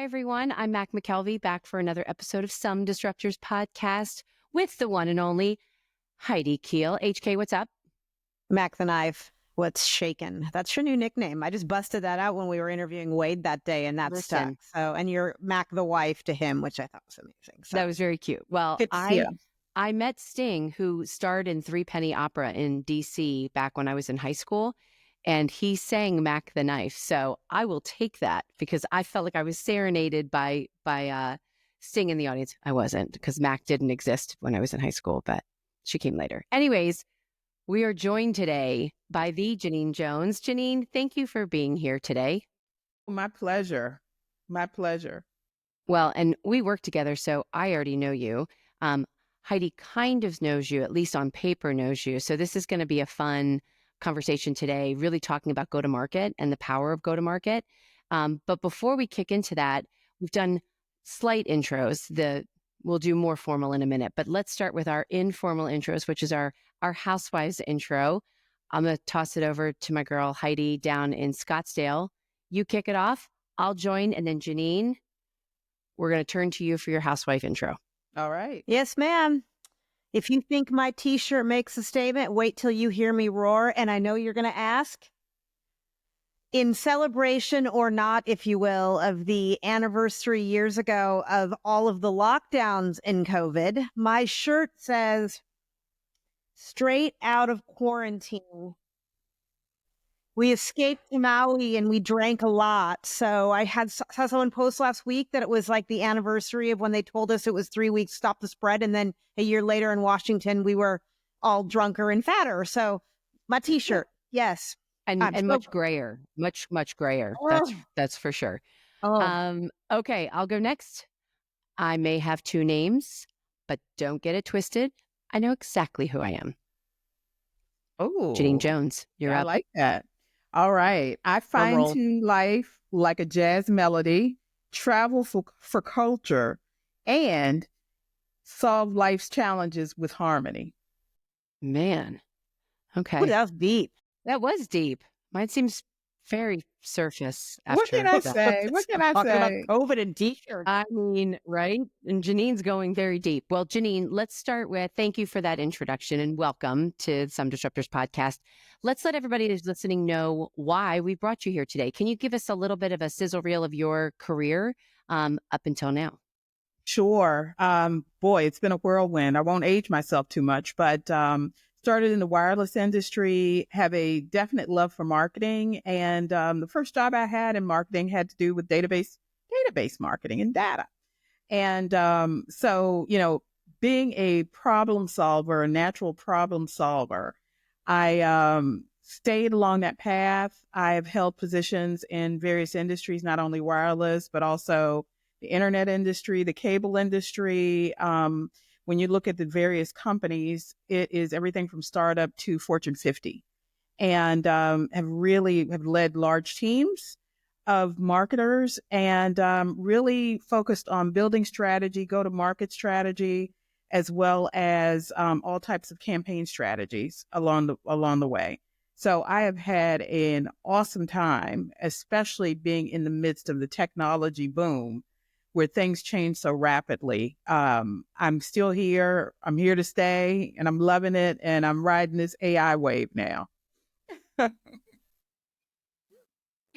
Hi, everyone. I'm Mac McKelvey, back for another episode of Some Disruptors podcast with the one and only Heidi Keel. HK, what's up? Mac the Knife, what's shaken? That's your new nickname. I just busted that out when we were interviewing Wade that day, and that stuck. So, and you're Mac the wife to him, which I thought was amazing. So that was very cute. Well, I met Sting, who starred in Three Penny Opera in DC back when I was in high school, and he sang Mac the Knife. So I will take that because I felt like I was serenaded by Sting in the audience. I wasn't, because Mac didn't exist when I was in high school, but she came later. Anyways, we are joined today by the Genean Jones. Genean, thank you for being here today. My pleasure. My pleasure. Well, and we work together, so I already know you. Heidi kind of knows you, at least on paper knows you. So this is going to be a fun conversation today, really talking about go-to-market and the power of go-to-market. But before we kick into that, we've done slight intros. We'll do more formal in a minute, but let's start with our informal intros, which is our housewives intro. I'm going to toss it over to my girl Heidi down in Scottsdale. You kick it off. I'll join, and then Genean, we're going to turn to you for your housewife intro. All right. Yes, ma'am. If you think my t-shirt makes a statement, wait till you hear me roar. And I know you're going to ask, in celebration or not, if you will, of the anniversary years ago of all of the lockdowns in COVID, my shirt says, straight out of quarantine. We escaped to Maui and we drank a lot. So I saw someone post last week that it was like the anniversary of when they told us it was 3 weeks, stop the spread. And then a year later in Washington, we were all drunker and fatter. So my t-shirt, yes. And much grayer, much grayer. That's for sure. Okay, I'll go next. I may have two names, but don't get it twisted. I know exactly who I am. Oh, Genean Jones, you're up. I like that. All right. I find to life like a jazz melody, travel for culture, and solve life's challenges with harmony. Man. Okay. Ooh, that was deep. That was deep. Mine seems very surface. What can I say? What can I say? About COVID and t-shirt. I mean, right? And Genean's going very deep. Well, Genean, let's start with, thank you for that introduction and welcome to Some Disruptors podcast. Let's let everybody who's listening know why we brought you here today. Can you give us a little bit of a sizzle reel of your career up until now? Sure. Boy, it's been a whirlwind. I won't age myself too much, but started in the wireless industry, have a definite love for marketing. And the first job I had in marketing had to do with database marketing and data. And so, being a problem solver, a natural problem solver, I stayed along that path. I have held positions in various industries, not only wireless, but also the internet industry, the cable industry. When you look at the various companies, it is everything from startup to Fortune 50, and have led large teams of marketers and really focused on building strategy, go-to-market strategy, as well as all types of campaign strategies along the way. So I have had an awesome time, especially being in the midst of the technology boom, where things change so rapidly. I'm still here. I'm here to stay, and I'm loving it. And I'm riding this AI wave now.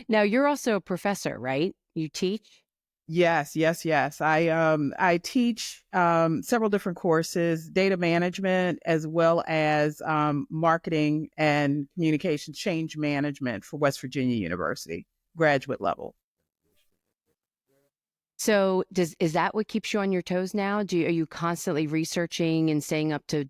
Now, you're also a professor, right? You teach? Yes. I teach several different courses, data management, as well as marketing and communication change management for West Virginia University, graduate level. So is that what keeps you on your toes now? Are you constantly researching and staying up to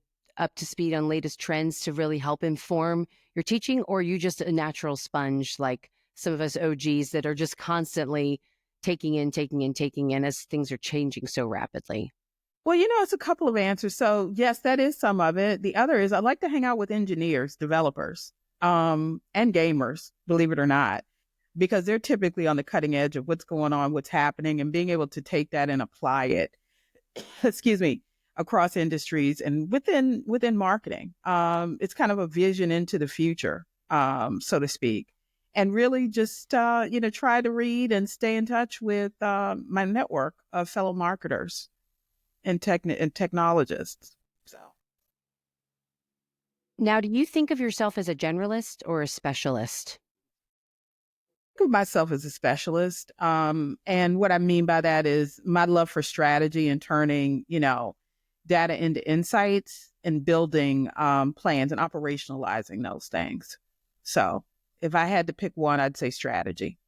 speed on latest trends to really help inform your teaching? Or are you just a natural sponge like some of us OGs that are just constantly taking in as things are changing so rapidly? Well, it's a couple of answers. So yes, that is some of it. The other is I like to hang out with engineers, developers, and gamers, believe it or not, because they're typically on the cutting edge of what's going on, what's happening, and being able to take that and apply it, across industries and within marketing. It's kind of a vision into the future, so to speak. and really just, try to read and stay in touch with my network of fellow marketers and technologists. So Now, do you think of yourself as a generalist or a specialist? think of myself as a specialist. And what I mean by that is my love for strategy and turning, data into insights and building plans and operationalizing those things. So if I had to pick one, I'd say strategy.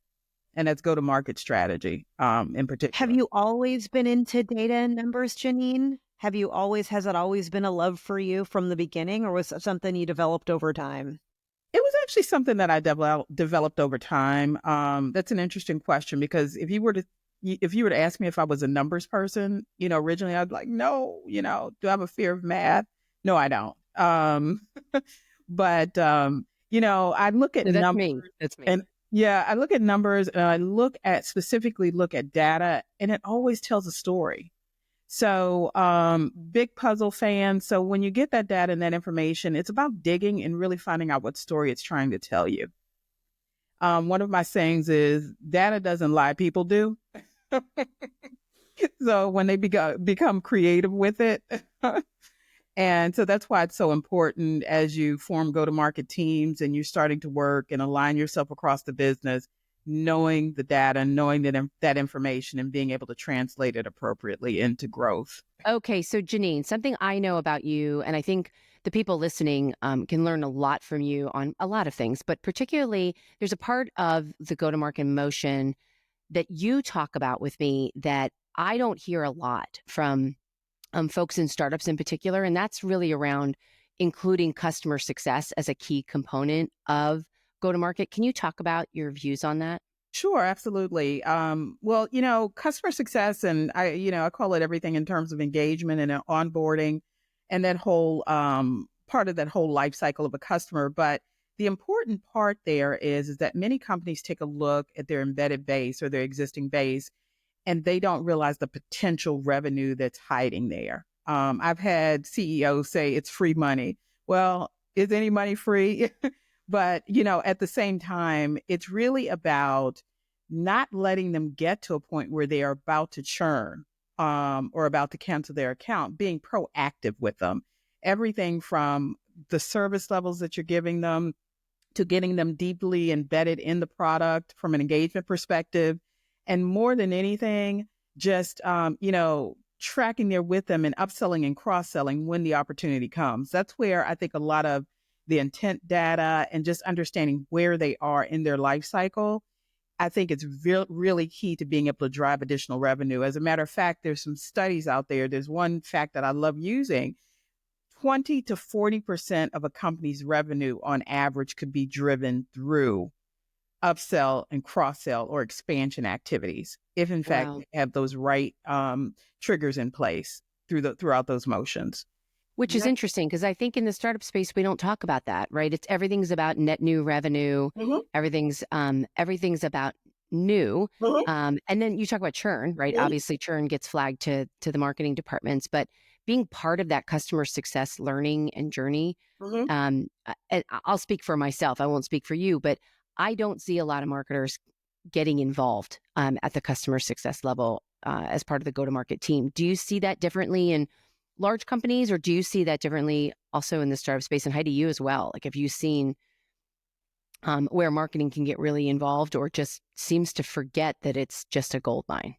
And that's go to market strategy in Have particular. you always been into data and numbers, Janine? Has it always been a love for you from the beginning, or was it something you developed over time? It was actually something that I developed over time. That's an interesting question because if you were to ask me if I was a numbers person, originally I'd be like, no, do I have a fear of math? No, I don't. But I look at No, that's numbers me. That's me. and yeah, I look at numbers and I specifically look at data, and it always tells a story. So, big puzzle fan. So when you get that data and that information, it's about digging and really finding out what story it's trying to tell you. One of my sayings is data doesn't lie, people do. So when they become creative with it. And so that's why it's so important as you form go-to-market teams and you're starting to work and align yourself across the business, knowing the data, knowing that information and being able to translate it appropriately into growth. Okay, so Janine, something I know about you, and I think the people listening can learn a lot from you on a lot of things, but particularly there's a part of the go-to-market motion that you talk about with me that I don't hear a lot from folks in startups in particular, and that's really around including customer success as a key component of go-to-market. Can you talk about your views on that? Sure, absolutely. Well, customer success, and I call it everything in terms of engagement and onboarding, and that whole part of that whole life cycle of a customer. But the important part there is that many companies take a look at their embedded base or their existing base, and they don't realize the potential revenue that's hiding there. I've had CEOs say it's free money. Well, is any money free? But, at the same time, it's really about not letting them get to a point where they are about to churn or about to cancel their account, being proactive with them. Everything from the service levels that you're giving them to getting them deeply embedded in the product from an engagement perspective. And more than anything, just, tracking there with them and upselling and cross-selling when the opportunity comes. That's where I think a lot of the intent data and just understanding where they are in their life cycle, I think it's really key to being able to drive additional revenue. As a matter of fact, there's some studies out there. There's one fact that I love using. 20 to 40% of a company's revenue on average could be driven through upsell and cross-sell or expansion activities, if in fact Wow. they have those right triggers in place throughout those motions. Which is Yeah. interesting because I think in the startup space we don't talk about that, right? It's everything's about net new revenue, Mhm, everything's about new, mhm, and then you talk about churn, right? mhm, Obviously, churn gets flagged to the marketing departments, but being part of that customer success learning and journey, mhm. and I'll speak for myself. I won't speak for you, but I don't see a lot of marketers getting involved at the customer success level as part of the go-to-market team. Do you see that differently in large companies, or do you see that differently also in the startup space? And Heidi, you as well. Like, have you seen where marketing can get really involved, or just seems to forget that it's just a gold mine?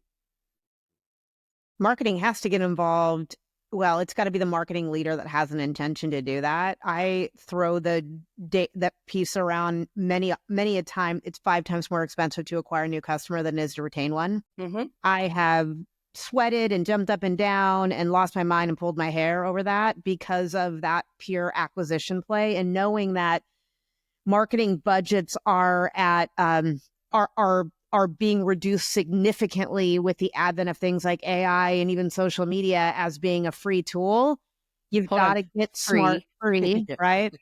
Marketing has to get involved. Well, it's got to be the marketing leader that has an intention to do that. I throw that piece around many a time. It's 5 times more expensive to acquire a new customer than it is to retain one. Mhm. I have sweated and jumped up and down and lost my mind and pulled my hair over that because of that pure acquisition play, and knowing that marketing budgets are being reduced significantly with the advent of things like AI and even social media as being a free tool. You've Hold got on, to get smart free. free, Yeah. right?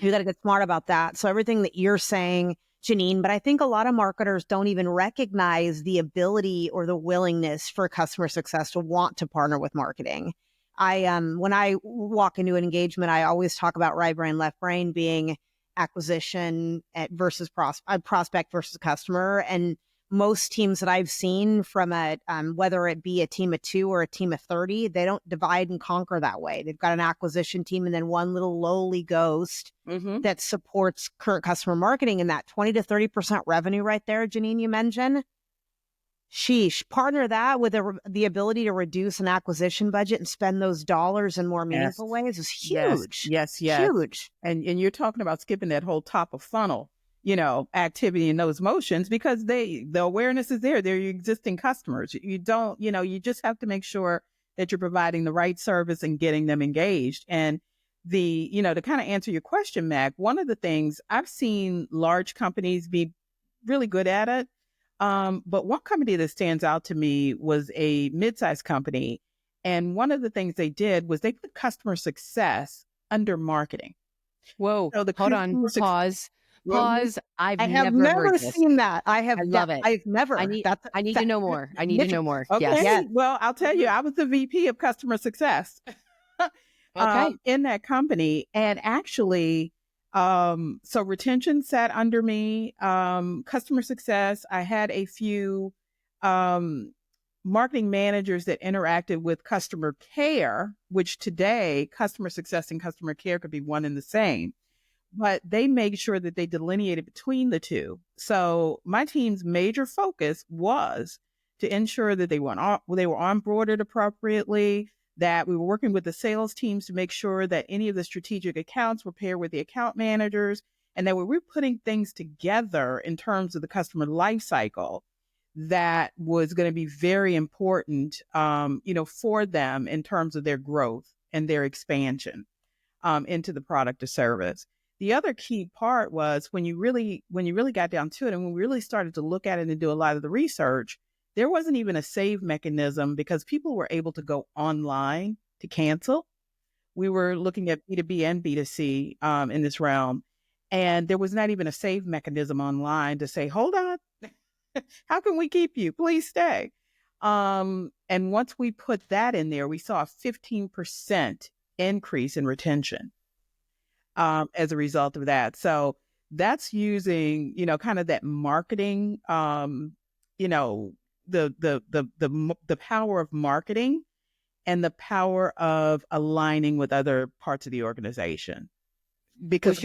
You got to get smart about that. So everything that you're saying, Janine, but I think a lot of marketers don't even recognize the ability or the willingness for customer success to want to partner with marketing. When I walk into an engagement, I always talk about right brain, left brain being acquisition versus prospect versus customer. And most teams that I've seen from whether it be a team of 2 or a team of 30, they don't divide and conquer that way. They've got an acquisition team and then one little lowly ghost that supports current customer marketing. And that 20 to 30% revenue right there, Genean, you mentioned, sheesh, partner that with the ability to reduce an acquisition budget and spend those dollars in more meaningful ways is huge. Yes. Huge. And you're talking about skipping that whole top of funnel, activity and those motions, because the awareness is there. They're your existing customers. You don't, you just have to make sure that you're providing the right service and getting them engaged. And to kind of answer your question, Mac, one of the things I've seen large companies be really good at it. But one company that stands out to me was a mid-sized company. And one of the things they did was they put customer success under marketing. Whoa, So hold on, pause. I have never seen that. I love it. I've never. I need to know more. I need to know more. Okay. Yes. Well, I'll tell you, I was the VP of customer success in that company. And actually, so retention sat under me, customer success. I had a few marketing managers that interacted with customer care, which today customer success and customer care could be one and the same. But they made sure that they delineated between the two. So my team's major focus was to ensure that they were onboarded appropriately, that we were working with the sales teams to make sure that any of the strategic accounts were paired with the account managers, and that we were putting things together in terms of the customer life cycle that was going to be very important, for them in terms of their growth and their expansion into the product or service. The other key part was when you really got down to it, and when we really started to look at it and do a lot of the research, there wasn't even a save mechanism because people were able to go online to cancel. We were looking at B2B and B2C in this realm, and there was not even a save mechanism online to say, hold on, how can we keep you? Please stay. And once we put that in there, we saw a 15% increase in retention as a result of that. So that's using, kind of that marketing, the power of marketing and the power of aligning with other parts of the organization. Because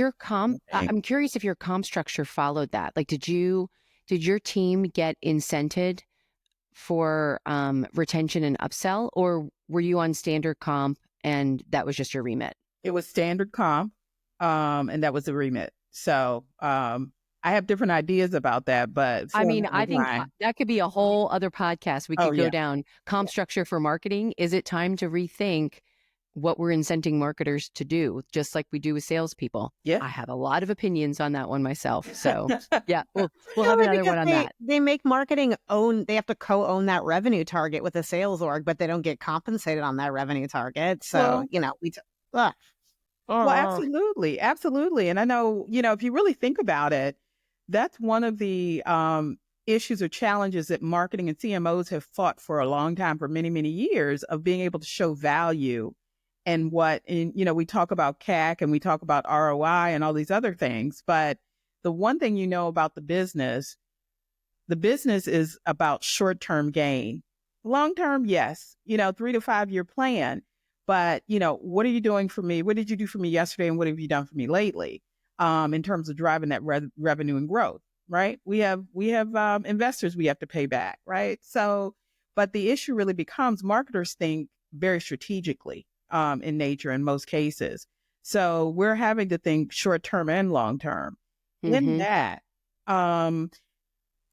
I'm curious if your comp structure followed that. Like, did your team get incented for retention and upsell, or were you on standard comp and that was just your remit? It was standard comp, and that was the remit. So I have different ideas about that, but I think that could be a whole other podcast. We could go down comp structure for marketing. Is it time to rethink what we're incenting marketers to do, just like we do with salespeople? Yeah. I have a lot of opinions on that one myself. So yeah, we'll have another one on that. They make marketing they have to co-own that revenue target with a sales org, but they don't get compensated on that revenue target. So, well, absolutely. Absolutely. And I know, if you really think about it, that's one of the issues or challenges that marketing and CMOs have fought for a long time, for many, many years, of being able to show value and we talk about CAC and we talk about ROI and all these other things. But the one thing about the business is about short-term gain. Long-term, yes, 3 to 5 year plan. But, what are you doing for me? What did you do for me yesterday? And what have you done for me lately? In terms of driving that revenue and growth, right? We have investors we have to pay back, right? So, but the issue really becomes marketers think very strategically in nature in most cases. So we're having to think short-term and long-term. In that,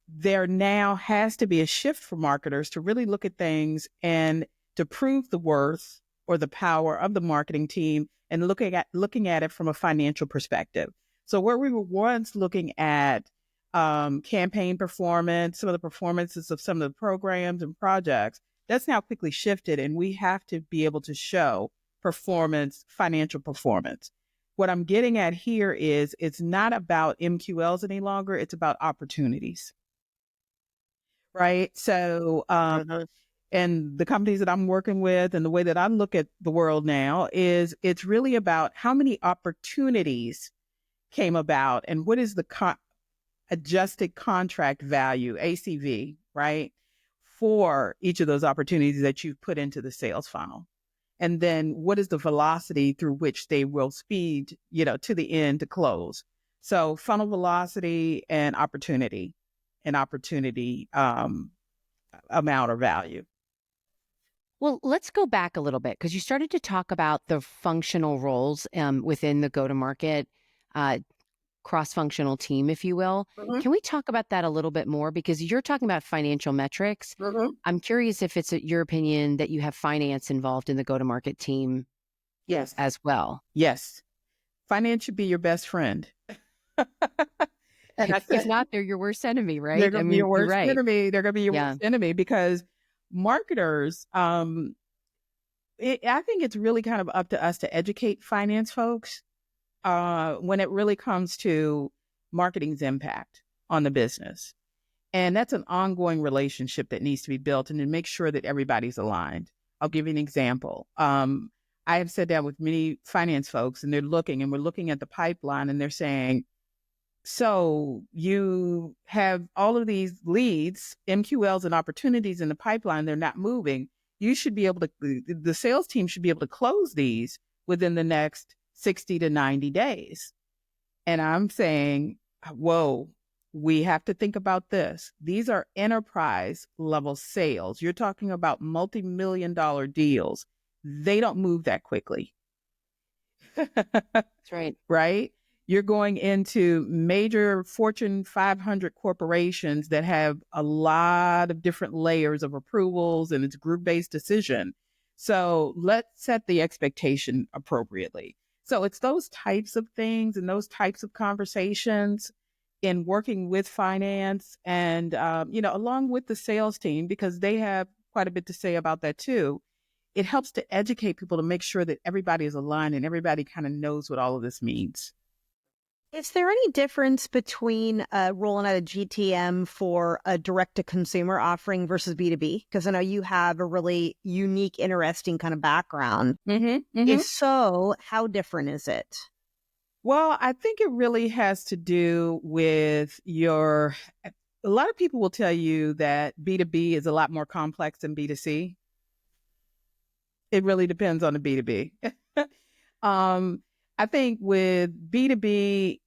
there now has to be a shift for marketers to really look at things and to prove the worth or the power of the marketing team and looking at it from a financial perspective. So where we were once looking at campaign performance, some of the performances of some of the programs and projects, that's now quickly shifted, and we have to be able to show performance, financial performance. What I'm getting at here is it's not about MQLs any longer, it's about opportunities, right? So, and the companies that I'm working with and the way that I look at the world now is it's really about how many opportunities came about and what is the adjusted contract value, ACV, right, for each of those opportunities that you've put into the sales funnel. And then what is the velocity through which they will speed, to the end to close. So funnel velocity and opportunity amount or value. Well, let's go back a little bit because you started to talk about the functional roles within the go-to-market uh, cross-functional team, if you will. Mm-hmm. Can we talk about that a little bit more? Because you're talking about financial metrics. Mm-hmm. I'm curious if it's your opinion that you have finance involved in the go-to-market team Yes. as well. Yes. Finance should be your best friend. And I If said, not, they're your worst enemy, they're right? I going to be your mean, you're worst right. enemy. They're going to be your Yeah. worst enemy because marketers, I think it's really kind of up to us to educate finance folks when it really comes to marketing's impact on the business. And that's an ongoing relationship that needs to be built and to make sure that everybody's aligned. I'll give you an example. I have sat down with many finance folks and we're looking at the pipeline and they're saying, so you have all of these leads, MQLs and opportunities in the pipeline, they're not moving. You should be able to, the sales team should be able to close these within the next 60 to 90 days. And I'm saying, whoa, we have to think about this. These are enterprise level sales. You're talking about multi-million-dollar deals. They don't move that quickly. That's right. Right? You're going into major Fortune 500 corporations that have a lot of different layers of approvals and it's group-based decision. So let's set the expectation appropriately. So it's those types of things and those types of conversations in working with finance and, along with the sales team, because they have quite a bit to say about that too. It helps to educate people to make sure that everybody is aligned and everybody kind of knows what all of this means. Is there any difference between rolling out a GTM for a direct-to-consumer offering versus B2B? Because I know you have a really unique, interesting kind of background. Mm-hmm, mm-hmm. If so, how different is it? Well, I think it really has to do with a lot of people will tell you that B2B is a lot more complex than B2C. It really depends on the B2B. I think with B2B,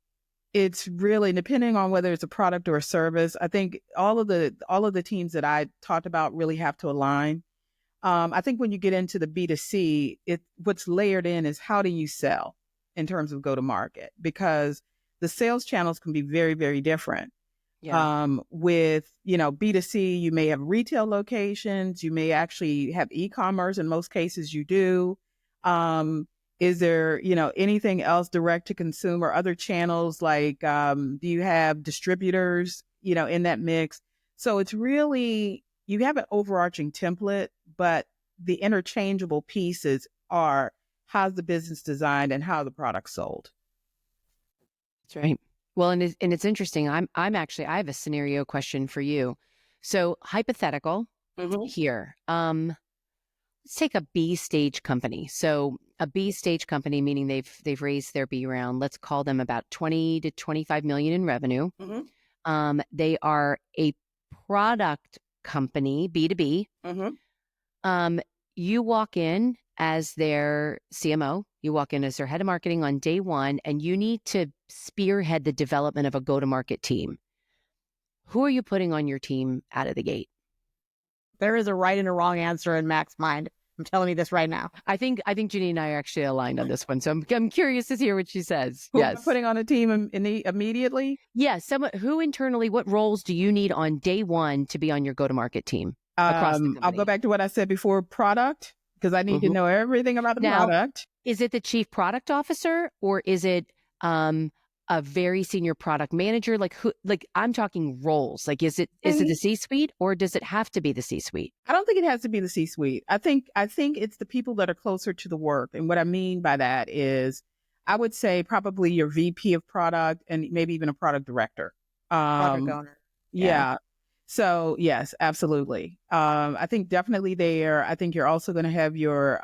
it's really depending on whether it's a product or a service. I think all of the teams that I talked about really have to align. I think when you get into the B2C, what's layered in is how do you sell in terms of go to market, because the sales channels can be very, very different. Yeah. With, B2C, you may have retail locations, you may actually have e-commerce. In most cases you do. Is there, anything else direct to consumer, other channels like, do you have distributors, in that mix? So it's really, you have an overarching template, but the interchangeable pieces are how's the business designed and how the product's sold. That's right. Well, and it's interesting. I have a scenario question for you. So hypothetical here. Let's take a B stage company. So a B stage company, meaning they've raised their B round. Let's call them about 20 to 25 million in revenue. Mm-hmm. They are a product company, B2B. Mm-hmm. You walk in as their CMO, you walk in as their head of marketing on day one, and you need to spearhead the development of a go-to-market team. Who are you putting on your team out of the gate? There is a right and a wrong answer in Mac's mind. I'm telling you this right now. I think Jeannie and I are actually aligned on this one. So I'm curious to hear what she says. Who am I Yes. putting on a team immediately? Yes. Someone who internally, what roles do you need on day one to be on your go-to-market team across the company? I'll go back to what I said before, product, because I need to know everything about the product. Is it the chief product officer or is it a very senior product manager? Like who? Like I'm talking roles. Like is it the C-suite or does it have to be the C-suite? I don't think it has to be the C-suite. I think it's the people that are closer to the work. And what I mean by that is I would say probably your VP of product and maybe even a product director. Product owner. Yeah. So yes, absolutely. I think definitely there. I think you're also going to have your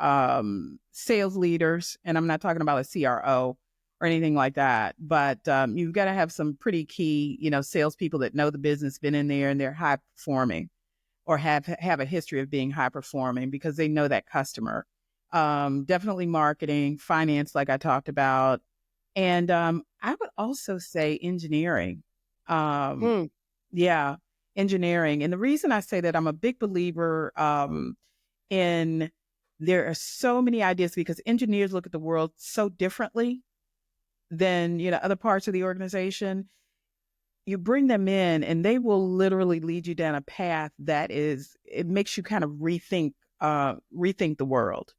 sales leaders, and I'm not talking about a CRO or anything like that. But you've got to have some pretty key, salespeople that know the business, been in there, and they're high performing, or have a history of being high performing because they know that customer. Definitely marketing, finance, like I talked about. And I would also say engineering. Um, Hmm. yeah, engineering. And the reason I say that, I'm a big believer in there are so many ideas because engineers look at the world so differently than other parts of the organization. You bring them in and they will literally lead you down a path that it makes you kind of rethink the world.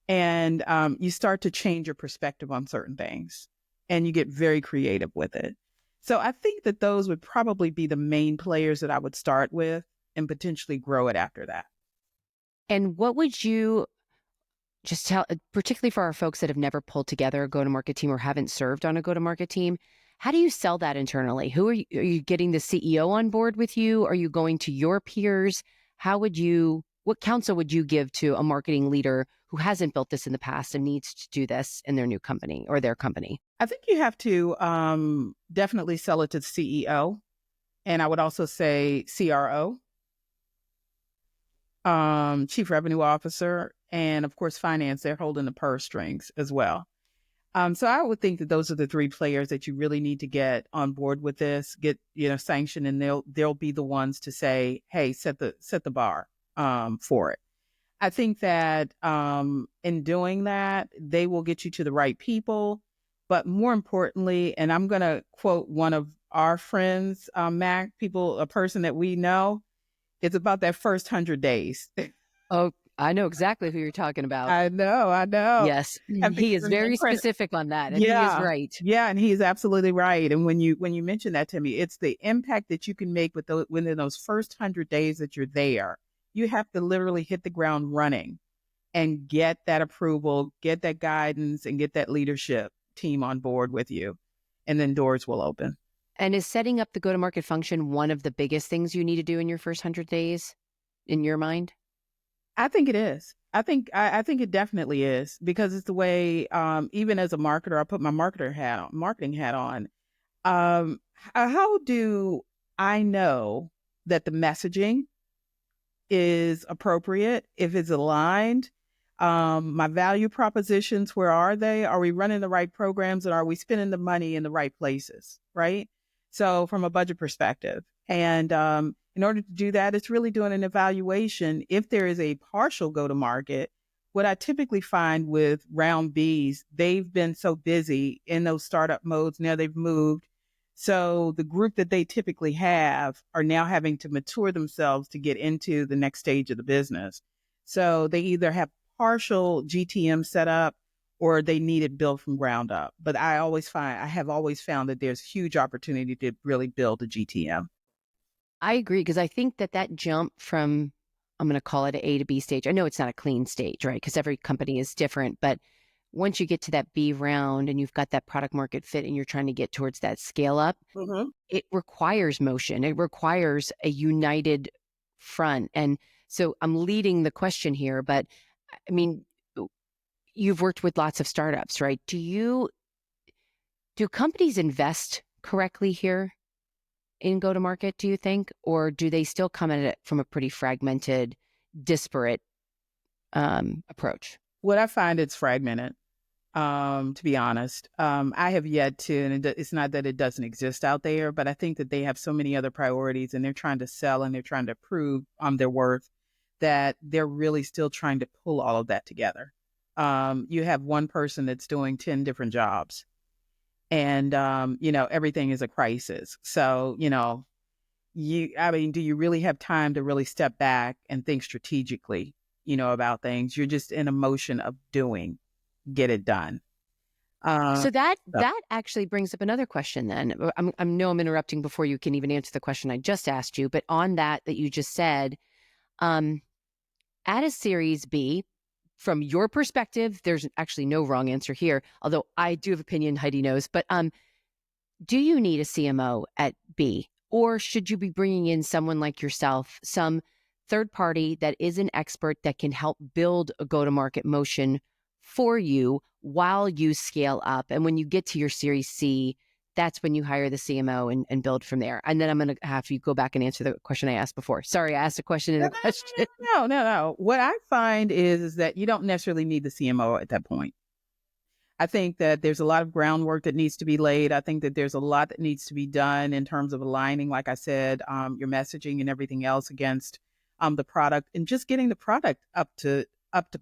And you start to change your perspective on certain things, and you get very creative with it. So I think that those would probably be the main players that I would start with and potentially grow it after that. And what would you just tell, particularly for our folks that have never pulled together a go-to-market team or haven't served on a go-to-market team, how do you sell that internally? Are you getting the CEO on board with you? Are you going to your peers? What counsel would you give to a marketing leader who hasn't built this in the past and needs to do this in their new company or their company? I think you have to definitely sell it to the CEO. And I would also say CRO, Chief Revenue Officer, and of course, finance. They're holding the purse strings as well. So I would think that those are the three players that you really need to get on board with this, get sanctioned, and they'll be the ones to say, "Hey, set the bar for it." I think that in doing that, they will get you to the right people. But more importantly, and I'm going to quote one of our friends, Mac, a person that we know, it's about that first 100 days. Oh, I know exactly who you're talking about. I know, I know. Yes, And he is very specific on that, and he is yeah, right. yeah, and he's absolutely right. And when you mention that to me, it's the impact that you can make within those first 100 days that you're there. You have to literally hit the ground running and get that approval, get that guidance, and get that leadership team on board with you, and then doors will open. And is setting up the go-to-market function one of the biggest things you need to do in your first 100 days, in your mind? I think it is. I think it definitely is because it's the way. Even as a marketer, I put my marketing hat on. How do I know that the messaging is appropriate, if it's aligned? My value propositions, where are they? Are we running the right programs, and are we spending the money in the right places? Right. So from a budget perspective, and in order to do that, it's really doing an evaluation. If there is a partial go to market, what I typically find with round Bs, they've been so busy in those startup modes. Now they've moved. So the group that they typically have are now having to mature themselves to get into the next stage of the business. So they either have partial GTM set up or they need it built from ground up. But I have always found that there's huge opportunity to really build a GTM. I agree, because I think that jump from, I'm going to call it an A to B stage. I know it's not a clean stage, right? Because every company is different. But once you get to that B round and you've got that product market fit and you're trying to get towards that scale up, Mm-hmm. it requires motion. It requires a united front. And so I'm leading the question here, but I mean, you've worked with lots of startups, right? Do companies invest correctly here in go to market, do you think? Or do they still come at it from a pretty fragmented, disparate approach? What I find, it's fragmented, to be honest. I have yet to, and it's not that it doesn't exist out there, but I think that they have so many other priorities and they're trying to sell and they're trying to prove their worth, that they're really still trying to pull all of that together. You have one person that's doing 10 different jobs, and everything is a crisis. So do you really have time to really step back and think strategically about things? You're just in a motion of doing, get it done. uh So that so, that actually brings up another question then. I know I'm interrupting before you can even answer the question I just asked you, but on that you just said, um, at a Series B, from your perspective, there's actually no wrong answer here, although I do have opinion, Heidi knows, but do you need a CMO at B? Or should you be bringing in someone like yourself, some third party that is an expert that can help build a go-to-market motion for you while you scale up. And when you get to your Series C, that's when you hire the CMO and build from there. And then I'm going to have you go back and answer the question I asked before. Sorry, I asked a question in No, a question. no. What I find is that you don't necessarily need the CMO at that point. I think that there's a lot of groundwork that needs to be laid. I think that there's a lot that needs to be done in terms of aligning, like I said, your messaging and everything else against the product, and just getting the product up to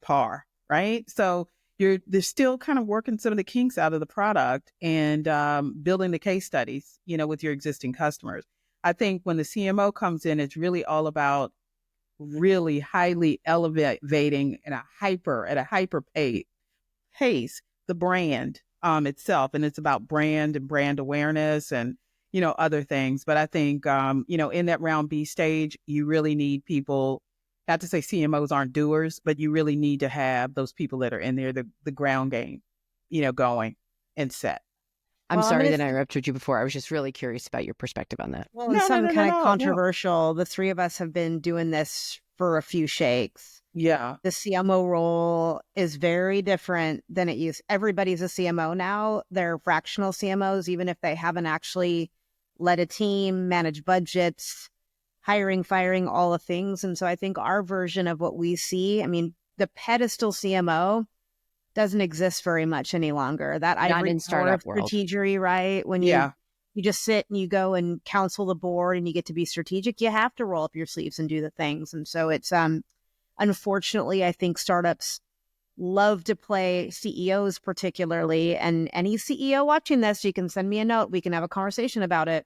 par, right? So they're still kind of working some of the kinks out of the product and building the case studies, with your existing customers. I think when the CMO comes in, it's really all about really highly elevating at a hyper pace the brand itself, and it's about brand and brand awareness and other things. But I think in that round B stage, you really need people. Not to say CMOs aren't doers, but you really need to have those people that are in there, the ground game, going and set. I'm Well, sorry that I interrupted you before. I was just really curious about your perspective on that. well, and No, no, something no, no, kind of no, no. controversial. The three of us have been doing this for a few shakes. Yeah. The CMO role is very different than it used. Everybody's a CMO now. They're fractional CMOs, even if they haven't actually led a team, managed budgets, hiring, firing, all the things. And so I think our version of what we see, I mean, the pedestal CMO doesn't exist very much any longer. That Not ivory in tower of startup world. strategery, right? When Yeah. you just sit and you go and counsel the board and you get to be strategic, you have to roll up your sleeves and do the things. And so it's unfortunately, I think startups love to play CEOs particularly, and any CEO watching this, you can send me a note. We can have a conversation about it.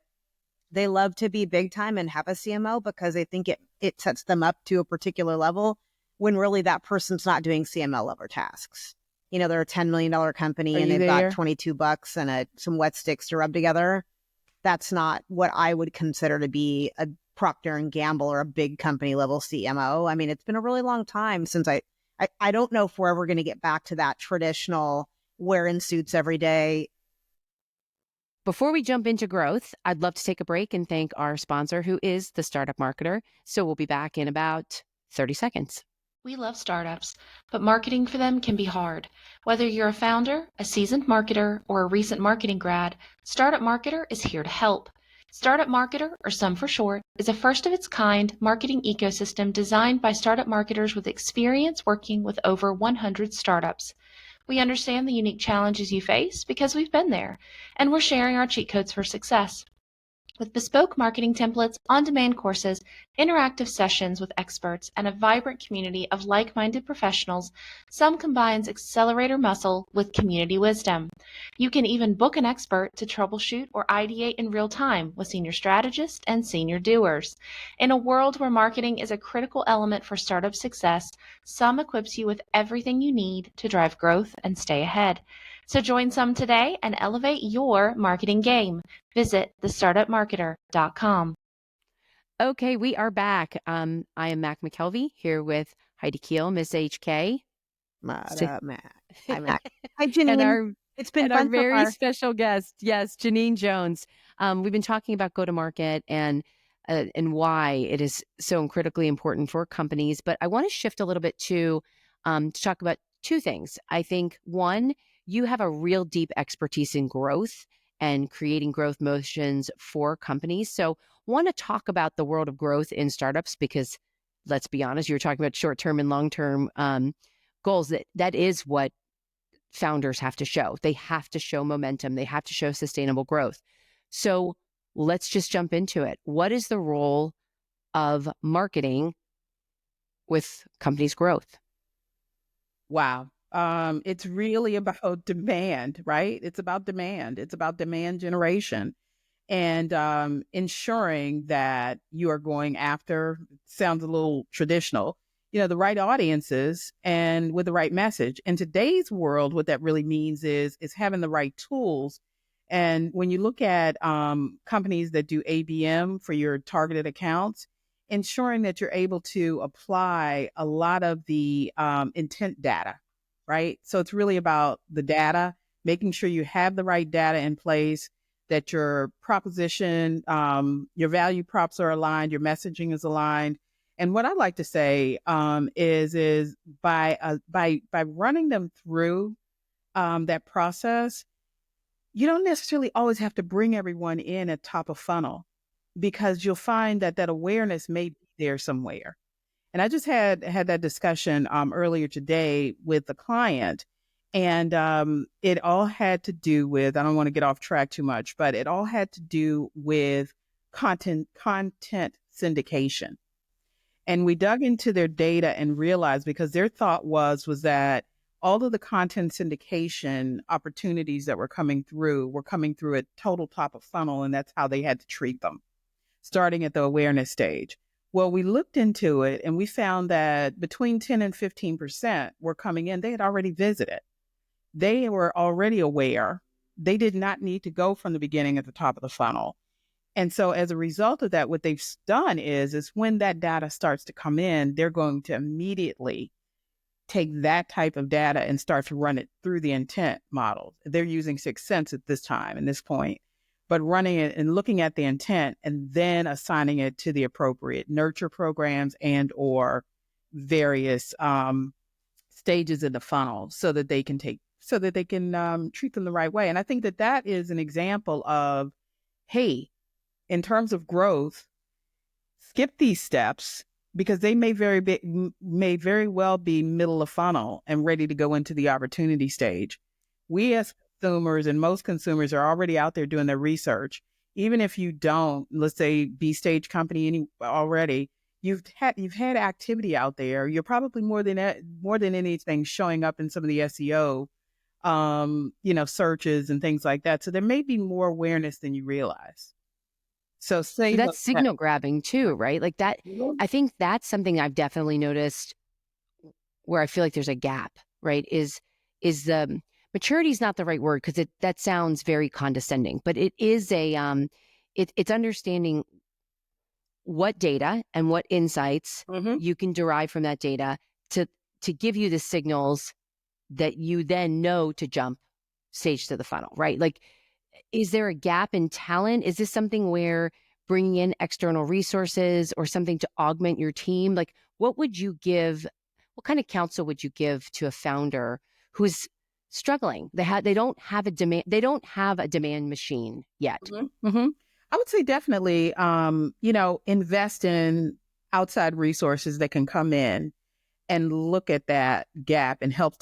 They love to be big time and have a CMO because they think it sets them up to a particular level when really that person's not doing CMO level tasks. They're a $10 million company Are and you they've there? got $22 and some wet sticks to rub together. That's not what I would consider to be a Procter and Gamble or a big company level CMO. I mean, it's been a really long time since I don't know if we're ever going to get back to that traditional wearing suits every day. Before we jump into growth, I'd love to take a break and thank our sponsor, who is the Startup Marketer. So we'll be back in about 30 seconds. We love startups, but marketing for them can be hard. Whether you're a founder, a seasoned marketer, or a recent marketing grad, Startup Marketer is here to help. Startup Marketer, or SOME for short, is a first-of-its-kind marketing ecosystem designed by startup marketers with experience working with over 100 startups. We understand the unique challenges you face because we've been there, and we're sharing our cheat codes for success. With bespoke marketing templates, on-demand courses, interactive sessions with experts, and a vibrant community of like-minded professionals, SOME combines accelerator muscle with community wisdom. You can even book an expert to troubleshoot or ideate in real time with senior strategists and senior doers. In a world where marketing is a critical element for startup success, SOME equips you with everything you need to drive growth and stay ahead. So join SOME today and elevate your marketing game. Visit thestartupmarketer.com. Okay, we are back. I am Mac McKelvey here with Heidi Keel, Miss HK. What Say- up, Matt? Hi, Matt. Hi, and Janine. It's been our fun so very far. special guest, yes, Genean Jones. We've been talking about go-to-market and why it is so critically important for companies. But I want to shift a little bit to talk about two things. I think one, you have a real deep expertise in growth and creating growth motions for companies. So want to talk about the world of growth in startups because let's be honest, you were talking about short-term and long-term goals. That is what founders have to show. They have to show momentum. They have to show sustainable growth. So let's just jump into it. What is the role of marketing with companies' growth? Wow. It's really about demand, right? It's about demand. It's about demand generation and ensuring that you are going after, sounds a little traditional, the right audiences and with the right message. In today's world, what that really means is having the right tools. And when you look at companies that do ABM for your targeted accounts, ensuring that you're able to apply a lot of the intent data, right? So it's really about the data, making sure you have the right data in place, that your proposition, your value props are aligned, your messaging is aligned, And what I like to say is by running them through that process, you don't necessarily always have to bring everyone in at top of funnel, because you'll find that that awareness may be there somewhere. And I just had that discussion earlier today with the client, and it all had to do with, I don't want to get off track too much, but it all had to do with content syndication. And we dug into their data and realized, because their thought was that all of the content syndication opportunities that were coming through at total top of funnel, and that's how they had to treat them, starting at the awareness stage. Well, we looked into it and we found that between 10 and 15% were coming in. They had already visited. They were already aware. They did not need to go from the beginning at the top of the funnel. And so as a result of that, what they've done is when that data starts to come in, they're going to immediately take that type of data and start to run it through the intent model. They're using Sixth Sense at this time and this point, but running it and looking at the intent and then assigning it to the appropriate nurture programs and or various stages in the funnel so that they can treat them the right way. And I think that that is an example of, hey, in terms of growth, skip these steps, because they may very well be middle of funnel and ready to go into the opportunity stage. We as consumers, and most consumers, are already out there doing their research. Even if you don't, let's say B stage company already, you've had activity out there. You're probably more than anything showing up in some of the SEO, searches and things like that. So there may be more awareness than you realize. So that's signal grabbing too, right? Like that, I think that's something I've definitely noticed where I feel like there's a gap, right? Is the maturity is not the right word, because that sounds very condescending, but it is it's understanding what data and what insights you can derive from that data to give you the signals that you then know to jump stage to the funnel, right? Like, is there a gap in talent? Is this something where bringing in external resources or something to augment your team? Like, what kind of counsel would you give to a founder who's struggling? They don't have a demand machine yet. I would say definitely, invest in outside resources that can come in and look at that gap and help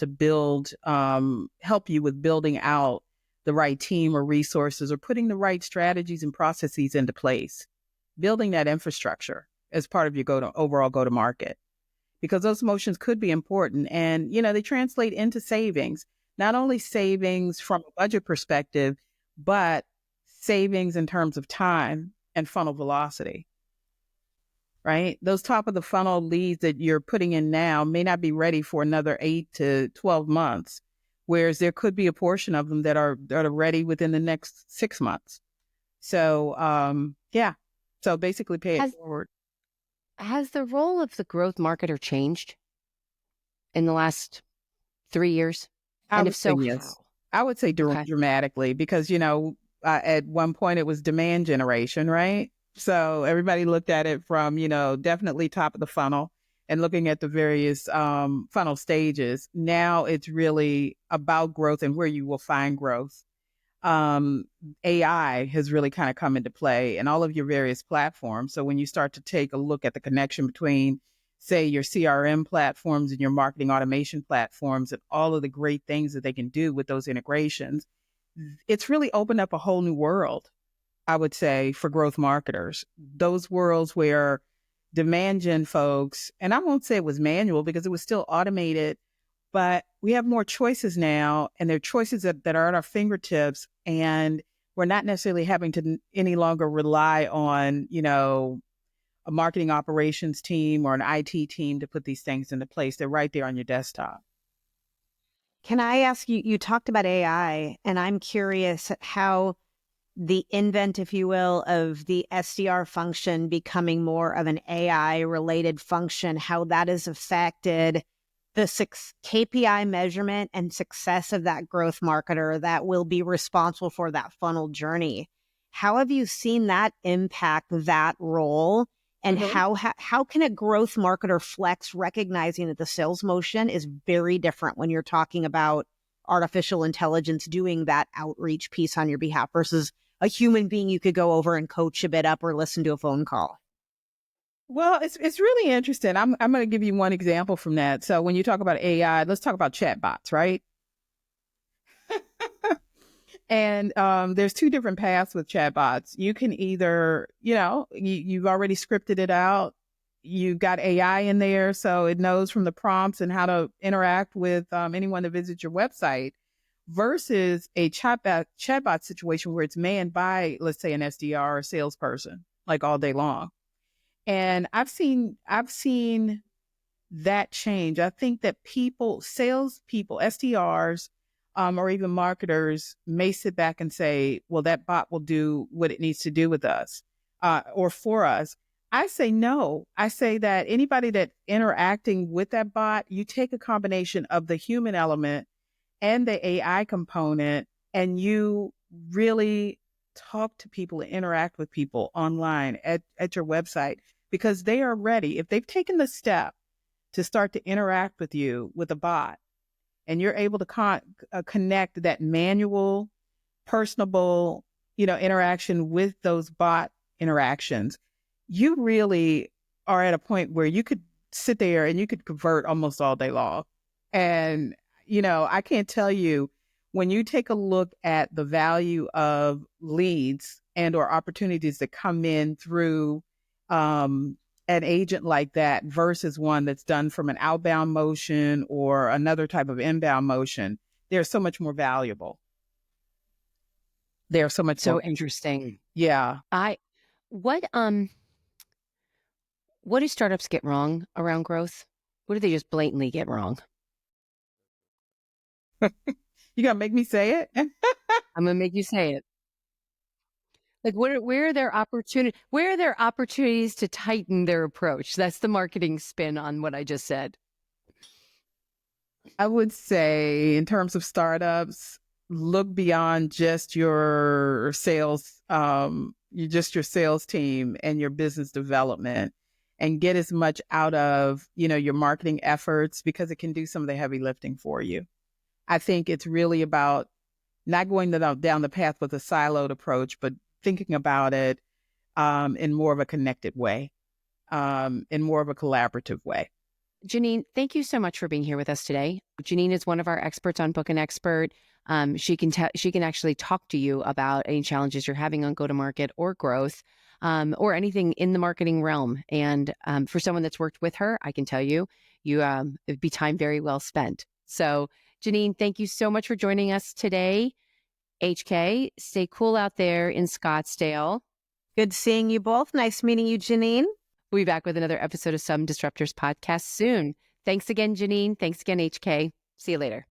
you with building out the right team or resources, or putting the right strategies and processes into place, building that infrastructure as part of your overall go-to-market, because those motions could be important. And, they translate into savings, not only savings from a budget perspective, but savings in terms of time and funnel velocity, right? Those top of the funnel leads that you're putting in now may not be ready for another 8 to 12 months. Whereas there could be a portion of them that are ready within the next 6 months. So, So basically pay it forward. Has the role of the growth marketer changed in the last 3 years? And if so, yes. how? I would say dramatically, because, at one point it was demand generation, right? So everybody looked at it from, definitely top of the funnel and looking at the various funnel stages. Now it's really about growth and where you will find growth. AI has really kind of come into play in all of your various platforms. So when you start to take a look at the connection between, say, your CRM platforms and your marketing automation platforms and all of the great things that they can do with those integrations, it's really opened up a whole new world, I would say, for growth marketers. Those worlds where demand gen folks, and I won't say it was manual because it was still automated, but we have more choices now, and they're choices that are at our fingertips, and we're not necessarily having to any longer rely on, a marketing operations team or an IT team to put these things into place. They're right there on your desktop. Can I ask you, you talked about AI, and I'm curious how the invent, if you will, of the SDR function becoming more of an AI-related function, how that has affected the KPI measurement and success of that growth marketer that will be responsible for that funnel journey. How have you seen that impact that role? And how can a growth marketer flex, recognizing that the sales motion is very different when you're talking about artificial intelligence doing that outreach piece on your behalf versus a human being you could go over and coach a bit up or listen to a phone call? Well, it's really interesting. I'm going to give you one example from that. So when you talk about AI, let's talk about chatbots, right? And there's two different paths with chatbots. You can either, you've already scripted it out. You've got AI in there, so it knows from the prompts and how to interact with anyone that visits your website, versus a chatbot situation where it's manned by, let's say, an SDR or a salesperson, like all day long. And I've seen that change. I think that salespeople, SDRs, or even marketers may sit back and say, well, that bot will do what it needs to do with us or for us. I say no. I say that anybody that's interacting with that bot, you take a combination of the human element and the AI component, and you really talk to people and interact with people online at your website, because they are ready. If they've taken the step to start to interact with you with a bot, and you're able to connect that manual, personable, interaction with those bot interactions, you really are at a point where you could sit there and you could convert almost all day long. And, I can't tell you, when you take a look at the value of leads and or opportunities that come in through an agent like that versus one that's done from an outbound motion or another type of inbound motion, they're so much more valuable. They're so much So more interesting. Yeah. What do startups get wrong around growth? What do they just blatantly get wrong? You gotta make me say it. I'm gonna make you say it. Like, where are their opportunities to tighten their approach? That's the marketing spin on what I just said. I would say, in terms of startups, look beyond just your sales, your sales team and your business development, and get as much out of, your marketing efforts, because it can do some of the heavy lifting for you. I think it's really about not going down the path with a siloed approach, but thinking about it in more of a connected way, in more of a collaborative way. Genean, thank you so much for being here with us today. Genean is one of our experts on Book an Expert. She can actually talk to you about any challenges you're having on go-to-market or growth, or anything in the marketing realm. And for someone that's worked with her, I can tell you, it'd be time very well spent. So, Genean, thank you so much for joining us today. HK, stay cool out there in Scottsdale. Good seeing you both. Nice meeting you, Genean. We'll be back with another episode of Some Disruptors podcast soon. Thanks again, Genean. Thanks again, HK. See you later.